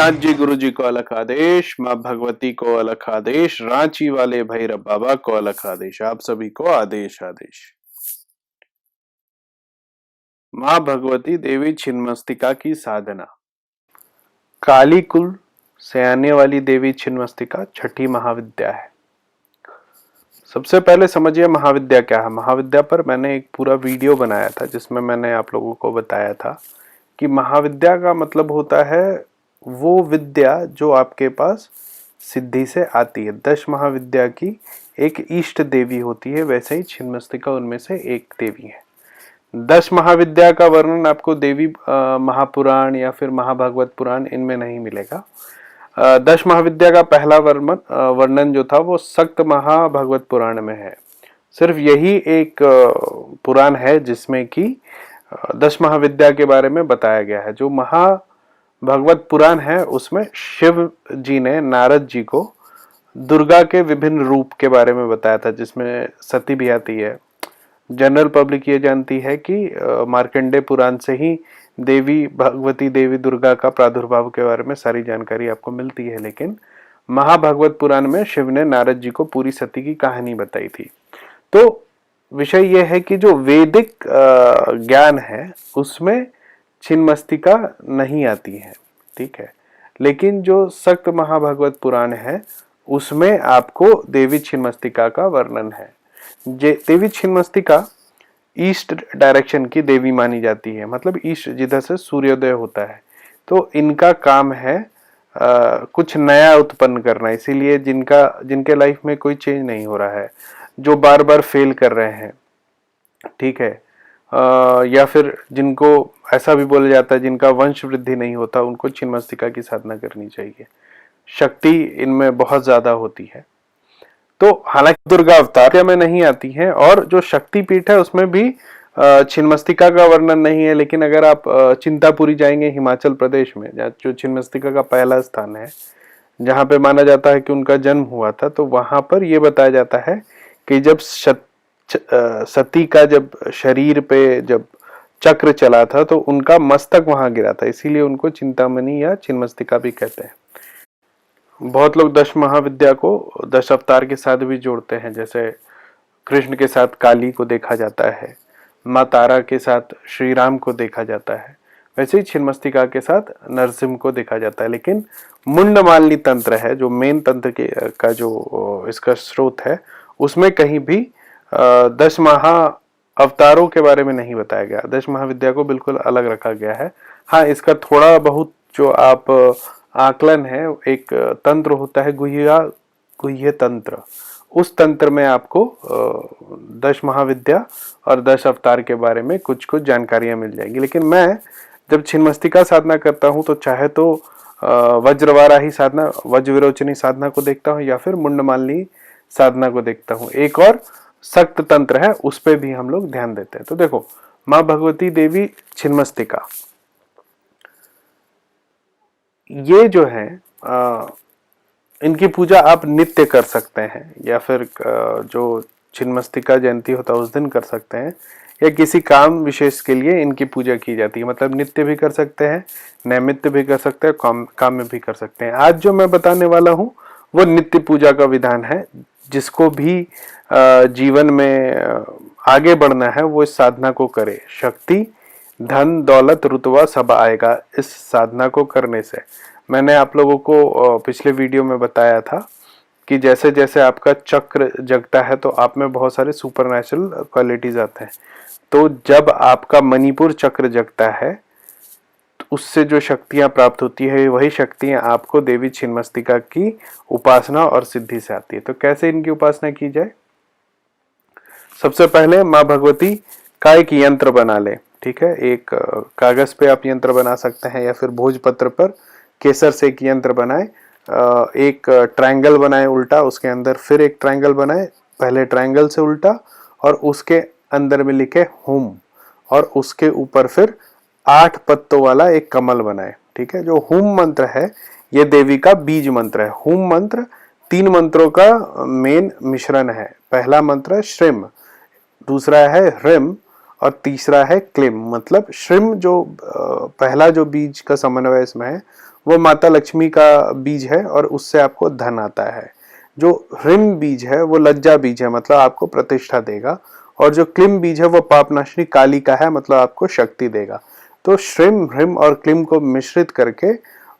नाथ जी गुरु जी को अलख आदेश, माँ भगवती को अलख आदेश, रांची वाले भैरव बाबा को अलख आदेश, आप सभी को आदेश आदेश। माँ भगवती देवी छिन्नमस्तिका की साधना। काली कुल से आने वाली देवी छिन्नमस्तिका छठी महाविद्या है। सबसे पहले समझिए महाविद्या क्या है। महाविद्या पर मैंने एक पूरा वीडियो बनाया था जिसमें मैंने आप लोगों को बताया था कि महाविद्या का मतलब होता है वो विद्या जो आपके पास सिद्धि से आती है। 10 महाविद्या की एक इष्ट देवी होती है, वैसे ही छिन्नमस्तिका उनमें से एक देवी है। 10 महाविद्या का वर्णन आपको देवी महापुराण या फिर महाभागवत पुराण इनमें नहीं मिलेगा। 10 महाविद्या का पहला वर्णन जो था वो सक्त महाभागवत पुराण में है। सिर्फ यही एक पुराण है जिसमें कि 10 महाविद्या के बारे में बताया गया है। जो महाभागवत पुराण है उसमें शिव जी ने नारद जी को दुर्गा के विभिन्न रूप के बारे में बताया था, जिसमें सती भी आती है। जनरल पब्लिक ये जानती है कि मार्कंडेय पुराण से ही देवी भगवती देवी दुर्गा का प्रादुर्भाव के बारे में सारी जानकारी आपको मिलती है, लेकिन महाभागवत पुराण में शिव ने नारद जी को पूरी सती की कहानी बताई थी। तो विषय यह है कि जो वैदिक ज्ञान है उसमें छिन्नमस्तिका नहीं आती है, ठीक है। लेकिन जो सक्त महाभागवत पुराण है उसमें आपको देवी छिन्नमस्तिका का वर्णन है। देवी छिन्नमस्तिका ईस्ट डायरेक्शन की देवी मानी जाती है, मतलब ईस्ट जिधर से सूर्योदय होता है। तो इनका काम है कुछ नया उत्पन्न करना, इसीलिए जिनके लाइफ में कोई चेंज नहीं हो रहा है, जो बार बार फेल कर रहे हैं, ठीक है, या फिर जिनको ऐसा भी बोला जाता है जिनका वंश वृद्धि नहीं होता, उनको छिन्नमस्तिका की साधना करनी चाहिए। शक्ति इनमें बहुत ज्यादा होती है। तो हालांकि दुर्गा अवतार में नहीं आती है और जो शक्ति पीठ है उसमें भी छिन्नमस्तिका का वर्णन नहीं है। लेकिन अगर आप चिंतापुरी जाएंगे हिमाचल प्रदेश में, जो छिन्नमस्तिका का पहला स्थान है जहां पे माना जाता है कि उनका जन्म हुआ था, तो वहां पर यह बताया जाता है कि जब सती का जब शरीर पे जब चक्र चला था तो उनका मस्तक वहां गिरा था, इसीलिए उनको चिंतामणि या छिन्नमस्तिका भी कहते हैं। बहुत लोग 10 महाविद्या को 10 अवतार के साथ भी जोड़ते हैं, जैसे कृष्ण के साथ काली को देखा जाता है, माँ तारा के साथ श्री राम को देखा जाता है, वैसे ही छिन्नमस्तिका के साथ नरसिंह को देखा जाता है। लेकिन मुंडमालिनी तंत्र है जो मेन तंत्र का जो इसका स्रोत है, उसमें कहीं भी 10 महा अवतारों के बारे में नहीं बताया गया। 10 महाविद्या को बिल्कुल अलग रखा गया है। हाँ, इसका थोड़ा बहुत जो आप आकलन है, एक तंत्र होता है गुह्य तंत्र, उस तंत्र में आपको 10 महाविद्या और 10 अवतार के बारे में कुछ कुछ जानकारियां मिल जाएंगी। लेकिन मैं जब छिन्नमस्तिका साधना करता हूं तो चाहे तो वज्रवाराही साधना, वज्र विरोचनी साधना को देखता हूं या फिर मुंडमालिनी साधना को देखता हूं। एक और सक्त तंत्र है, उस पर भी हम लोग ध्यान देते हैं। तो देखो, माँ भगवती देवी छिन्नमस्तिका, ये जो है इनकी पूजा आप नित्य कर सकते हैं या फिर जो छिन्नमस्तिका जयंती होता है उस दिन कर सकते हैं, या किसी काम विशेष के लिए इनकी पूजा की जाती है। मतलब नित्य भी कर सकते हैं, नैमित्य भी कर सकते हैं, काम में भी कर सकते हैं। आज जो मैं बताने वाला हूँ वो नित्य पूजा का विधान है। जिसको भी जीवन में आगे बढ़ना है वो इस साधना को करे। शक्ति, धन, दौलत, रुतबा सब आएगा इस साधना को करने से। मैंने आप लोगों को पिछले वीडियो में बताया था कि जैसे जैसे आपका चक्र जगता है तो आप में बहुत सारे सुपरनेचुरल क्वालिटीज आते हैं। तो जब आपका मणिपुर चक्र जगता है तो उससे जो शक्तियां प्राप्त होती है वही शक्तियां आपको देवी छिन्नमस्तिका की उपासना और सिद्धि से आती है। तो कैसे इनकी उपासना की जाए? सबसे पहले माँ भगवती का एक यंत्र बना ले, ठीक है। एक कागज पे आप यंत्र बना सकते हैं या फिर भोजपत्र पर केसर से एक यंत्र बनाए। एक ट्रायंगल बनाए उल्टा, उसके अंदर फिर एक ट्रायंगल बनाए, पहले ट्रायंगल से उल्टा, और उसके अंदर में लिखे हुम, और उसके ऊपर फिर 8 पत्तों वाला एक कमल बनाए, ठीक है। जो हुम मंत्र है ये देवी का बीज मंत्र है। हुम मंत्र 3 मंत्रों का मेन मिश्रण है। पहला मंत्र है श्रीम, दूसरा है ह्रीम और तीसरा है क्लिम, मतलब श्रिम जो पहला जो बीज का समन्वय इसमें है वो माता लक्ष्मी का बीज है और उससे आपको धन आता है। जो ह्रीम बीज है वो लज्जा बीज है, मतलब आपको प्रतिष्ठा देगा। और जो क्लिम बीज है वो पापनाशनी काली का है, मतलब आपको शक्ति देगा। तो श्रिम, ह्रीम और क्लिम को मिश्रित करके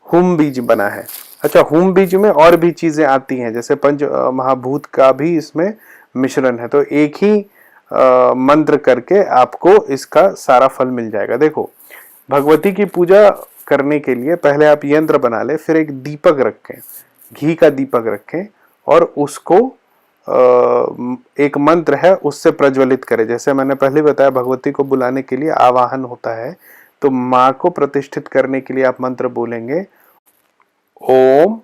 हुम बीज बना है। अच्छा, हुम बीज में और भी चीजें आती हैं, जैसे पंच महाभूत का भी इसमें मिश्रण है। तो एक ही मंत्र करके आपको इसका सारा फल मिल जाएगा। देखो, भगवती की पूजा करने के लिए पहले आप यंत्र बना ले, फिर एक दीपक रखें, घी का दीपक रखें और उसको एक मंत्र है उससे प्रज्वलित करें। जैसे मैंने पहले बताया, भगवती को बुलाने के लिए आवाहन होता है, तो माँ को प्रतिष्ठित करने के लिए आप मंत्र बोलेंगे ओम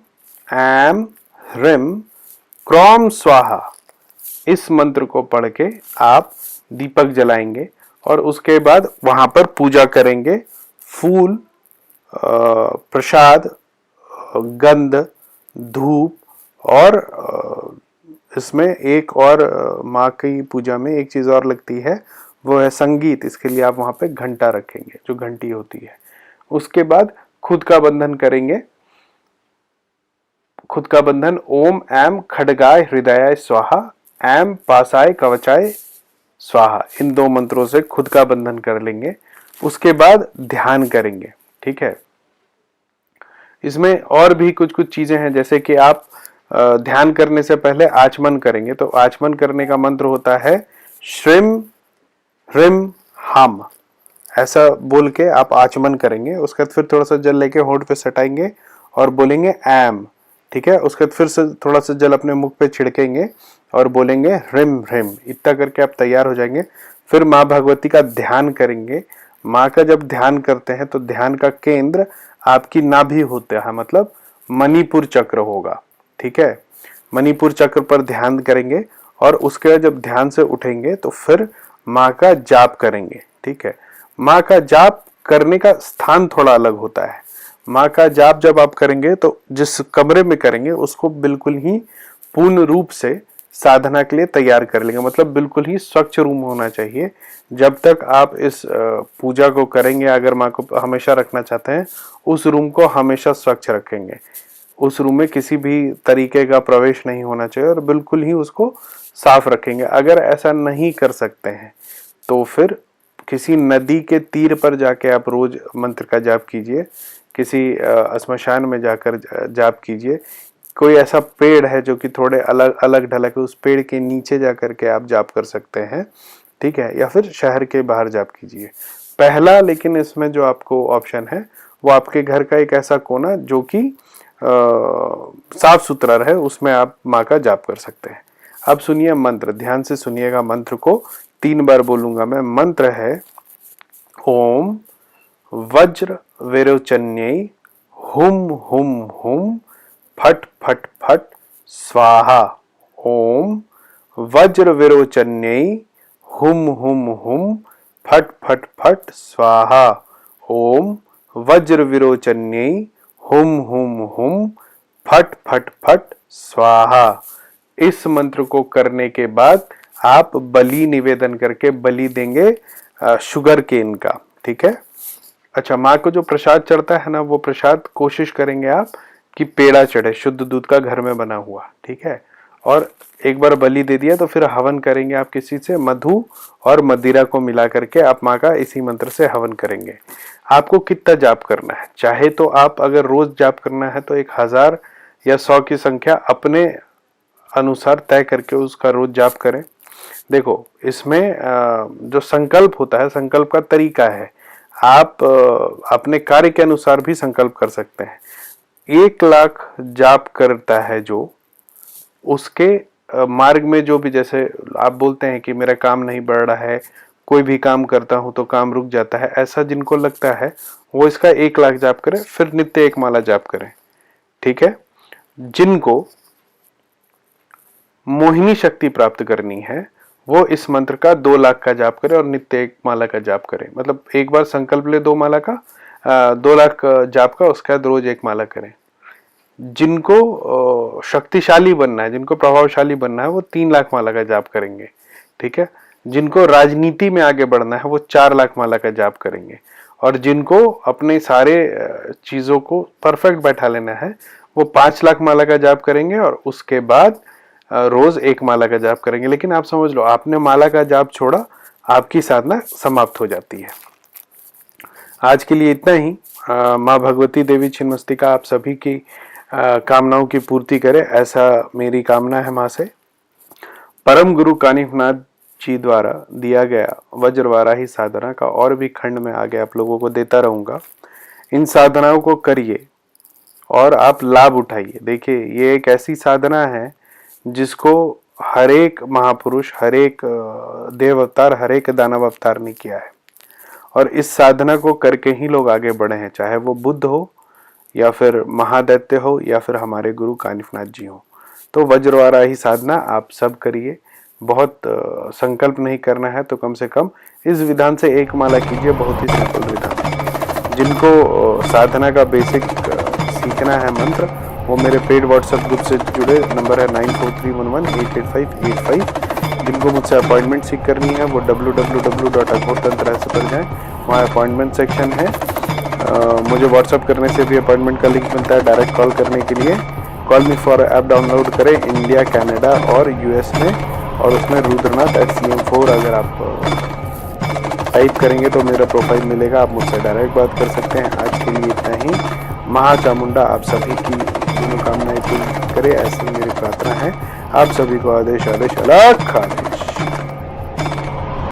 ऐम ह्रीम क्रौम स्वाहा। इस मंत्र को पढ़ के आप दीपक जलाएंगे और उसके बाद वहां पर पूजा करेंगे। फूल, प्रसाद, गंध, धूप और इसमें एक और माँ की पूजा में एक चीज और लगती है, वो है संगीत। इसके लिए आप वहां पे घंटा रखेंगे, जो घंटी होती है। उसके बाद खुद का बंधन करेंगे। खुद का बंधन ओम ऐम खड्गाय हृदयाय स्वाहा, ऐम पासाय कवचाय स्वाहा, इन दो मंत्रों से खुद का बंधन कर लेंगे। उसके बाद ध्यान करेंगे। ठीक है, इसमें और भी कुछ कुछ चीजें हैं, जैसे कि आप ध्यान करने से पहले आचमन करेंगे। तो आचमन करने का मंत्र होता है श्रीम ह्रीम हम, ऐसा बोल के आप आचमन करेंगे। उसके बाद फिर थोड़ा सा जल लेके होंठ पे सटाएंगे और बोलेंगे ऐम। ठीक है, उसके बाद फिर से थोड़ा सा जल अपने मुख पे छिड़केंगे और बोलेंगे ह्रीम ह्रीम। इतना करके आप तैयार हो जाएंगे। फिर माँ भगवती का ध्यान करेंगे। माँ का जब ध्यान करते हैं तो ध्यान का केंद्र आपकी नाभि होता है, मतलब मणिपुर चक्र होगा। ठीक है, मणिपुर चक्र पर ध्यान करेंगे और उसके बाद जब ध्यान से उठेंगे तो फिर माँ का जाप करेंगे। ठीक है, माँ का जाप करने का स्थान थोड़ा अलग होता है। माँ का जाप जब आप करेंगे तो जिस कमरे में करेंगे उसको बिल्कुल ही पूर्ण रूप से साधना के लिए तैयार कर लेंगे, मतलब बिल्कुल ही स्वच्छ रूम होना चाहिए। जब तक आप इस पूजा को करेंगे, अगर माँ को हमेशा रखना चाहते हैं, उस रूम को हमेशा स्वच्छ रखेंगे। उस रूम में किसी भी तरीके का प्रवेश नहीं होना चाहिए और बिल्कुल ही उसको साफ रखेंगे। अगर ऐसा नहीं कर सकते हैं तो फिर किसी नदी के तीर पर जाके आप रोज मंत्र का जाप कीजिए, किसी श्मशान में जाकर जाप कीजिए। कोई ऐसा पेड़ है जो कि थोड़े अलग अलग ढलक है, उस पेड़ के नीचे जाकर के आप जाप कर सकते हैं। ठीक है, या फिर शहर के बाहर जाप कीजिए। पहला लेकिन इसमें जो आपको ऑप्शन है वो आपके घर का एक ऐसा कोना जो कि साफ सुथरा रहे, उसमें आप माँ का जाप कर सकते हैं। अब सुनिए मंत्र, ध्यान से सुनिएगा। मंत्र को 3 बार बोलूंगा मैं। मंत्र है ओम वज्र विरोचन्यै हुम हुम हुम फट फट फट स्वाहा। ओम वज्र विरोचन्यै हुम हुम हुम फट फट फट स्वाहा। ओम वज्र विरोचन्यै हुम हुम हुम फट फट फट स्वाहा। इस मंत्र को करने के बाद आप बलि निवेदन करके बलि देंगे शुगर केन का। ठीक है, अच्छा, माँ को जो प्रसाद चढ़ता है ना, वो प्रसाद कोशिश करेंगे आप कि पेड़ा चढ़े, शुद्ध दूध का घर में बना हुआ। ठीक है, और एक बार बलि दे दिया तो फिर हवन करेंगे आप किसी से, मधु और मदिरा को मिला करके आप माँ का इसी मंत्र से हवन करेंगे। आपको कितना जाप करना है, चाहे तो आप अगर रोज जाप करना है तो 1000 या 100 की संख्या अपने अनुसार तय करके उसका रोज जाप करें। देखो, इसमें जो संकल्प होता है, संकल्प का तरीका है, आप अपने कार्य के अनुसार भी संकल्प कर सकते हैं। 1 लाख जाप करता है जो, उसके मार्ग में जो भी, जैसे आप बोलते हैं कि मेरा काम नहीं बढ़ रहा है, कोई भी काम करता हूं तो काम रुक जाता है, ऐसा जिनको लगता है वो इसका 1 लाख जाप करें, फिर नित्य 1 माला जाप करें। ठीक है, जिनको मोहिनी शक्ति प्राप्त करनी है वो इस मंत्र का 2 लाख का जाप करे और नित्य 1 माला का जाप करे। मतलब एक बार संकल्प ले 2 माला का, 2 लाख जाप का, उसका रोज 1 माला करें। जिनको शक्तिशाली बनना है, जिनको प्रभावशाली बनना है, वो 3 लाख माला का जाप करेंगे। ठीक है, जिनको राजनीति में आगे बढ़ना है वो 4 लाख माला का जाप करेंगे, और जिनको अपने सारे चीजों को परफेक्ट बैठा लेना है वो 5 लाख माला का जाप करेंगे, और उसके बाद रोज 1 माला का जाप करेंगे। लेकिन आप समझ लो, आपने माला का जाप छोड़ा, आपकी साधना समाप्त हो जाती है। आज के लिए इतना ही। माँ भगवती देवी छिन्नमस्तिका आप सभी की कामनाओं की पूर्ति करे, ऐसा मेरी कामना है माँ से। परम गुरु कानिफनाथ जी द्वारा दिया गया वज्रवाराही साधना का और भी खंड में आगे आप लोगों को देता रहूंगा। इन साधनाओं को करिए और आप लाभ उठाइए। देखिए, ये एक ऐसी साधना है जिसको हर एक महापुरुष, हर एक देव अवतार, हर एक दानव अवतार ने किया है, और इस साधना को करके ही लोग आगे बढ़े हैं, चाहे वो बुद्ध हो या फिर महादैत्य हो या फिर हमारे गुरु कानिफनाथ जी हो। तो वज्रवाराही साधना आप सब करिए। बहुत संकल्प नहीं करना है तो कम से कम इस विधान से 1 माला कीजिए, बहुत ही सिंपल विधान है। जिनको साधना का बेसिक सीखना है मंत्र, वो मेरे पेड व्हाट्सएप ग्रुप से जुड़े, नंबर है 9431188585। जिनको मुझसे अपॉइंटमेंट सीख करनी है वो www.aghortantra पर जाएं, वहाँ अपॉइंटमेंट सेक्शन है। मुझे व्हाट्सएप करने से भी अपॉइंटमेंट का लिंक मिलता है। डायरेक्ट कॉल करने के लिए call me for app download करें, इंडिया, कनाडा और यूएस में, और उसमें रुद्रनाथ@cm4 अगर आप टाइप करेंगे तो मेरा प्रोफाइल मिलेगा, आप मुझसे डायरेक्ट बात कर सकते हैं। आज के लिए इतना ही। महाचामुंडा आप सभी की मनोकामनाएं पूरी करे, ऐसी मेरी प्रार्थना है। आप सभी को आदेश आदेश अलग आदेश।